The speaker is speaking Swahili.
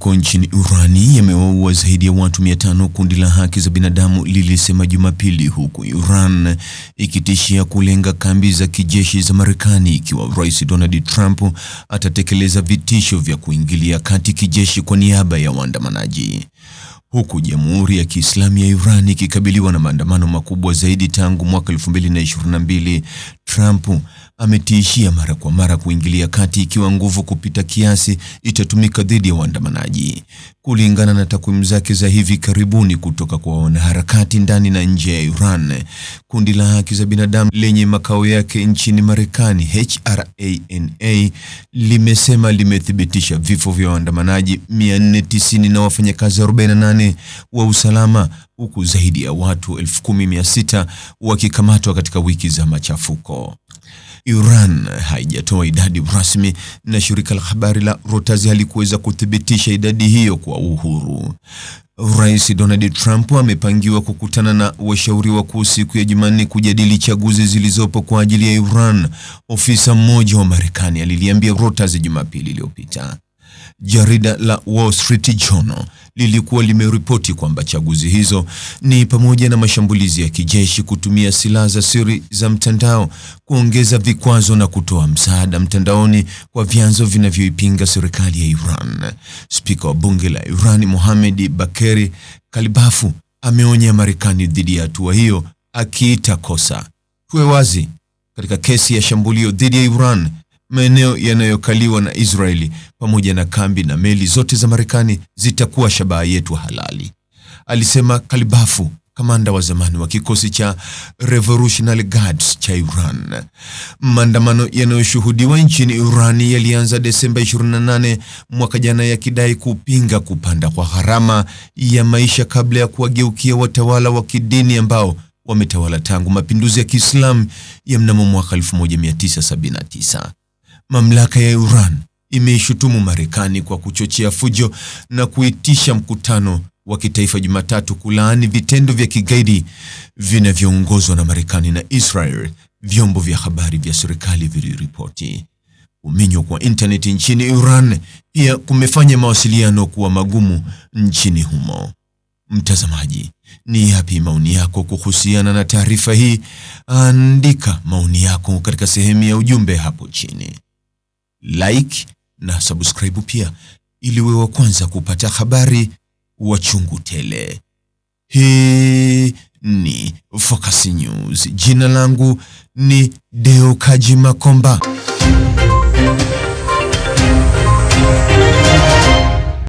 Machafuko nchini Irani yamewaua zaidi ya watu 500, kundi la haki za binadamu lilisema Jumapili, huku Iran ikitishia kulenga kambi za kijeshi za Marekani ikiwa Rais Donald Trump atatekeleza vitisho vya kuingilia kati kijeshi kwa niaba ya waandamanaji. Huku Jamhuri ya Kiislamu ya Iran ikikabiliwa na maandamano makubwa zaidi tangu mwaka 2022, Trump ametishia mara kwa mara kuingilia kati ikiwa nguvu kupita kiasi itatumika dhidi ya waandamanaji. Kulingana na takwimu zake za hivi karibuni kutoka kwa wanaharakati ndani na nje ya Iran, kundi la haki za binadamu lenye makao yake nchini Marekani, HRANA, limesema limethibitisha vifo vya waandamanaji 490 na wafanyakazi 48 wa usalama, huku zaidi ya watu 10,600 wakikamatwa katika wiki za machafuko. Iran haijatoa idadi rasmi na shirika la habari la Reuters halikuweza kuthibitisha idadi hiyo kwa uhuru. Rais Donald Trump amepangiwa kukutana na washauri wakuu siku ya Jumanne kujadili chaguzi zilizopo kwa ajili ya Iran, ofisa mmoja wa Marekani aliliambia Reuters Jumapili iliyopita. Jarida la Wall Street Journal lilikuwa limeripoti kwamba chaguzi hizo ni pamoja na mashambulizi ya kijeshi, kutumia silaha za siri za mtandao, kuongeza vikwazo na kutoa msaada mtandaoni kwa vyanzo vinavyoipinga serikali ya Iran. Spika wa bunge la Iran, Mohammad Bakr Kalibafu, ameonya Marekani dhidi ya hatua hiyo, akiita kosa. Tuwe wazi, katika kesi ya shambulio dhidi ya Iran, maeneo yanayokaliwa na Israeli pamoja na kambi na meli zote za Marekani zitakuwa shabaha yetu halali, alisema Kalibafu, kamanda wa zamani wa kikosi cha Revolutionary Guards cha Iran. Maandamano yanayoshuhudiwa nchini Iran yalianza Desemba 28 mwaka jana, yakidai kupinga kupanda kwa gharama ya maisha kabla ya kuwageukia watawala wa kidini ambao wametawala tangu mapinduzi ya Kiislamu ya mnamo mwaka 1979. Mamlaka ya Iran imeishutumu Marekani kwa kuchochea fujo na kuitisha mkutano wa kitaifa Jumatatu kulaani vitendo vya kigaidi vinavyoongozwa na Marekani na Israel, vyombo vya habari vya serikali viliripoti. Kuminywa kwa intaneti nchini Iran pia kumefanya mawasiliano kuwa magumu nchini humo. Mtazamaji, ni yapi maoni yako kuhusiana na taarifa hii? Andika maoni yako katika sehemu ya ujumbe hapo chini. Like na subscribe pia ili uwe wa kwanza kupata habari wa chungu tele. Hii ni Focus News. Jina langu ni Deo Kaji Makomba.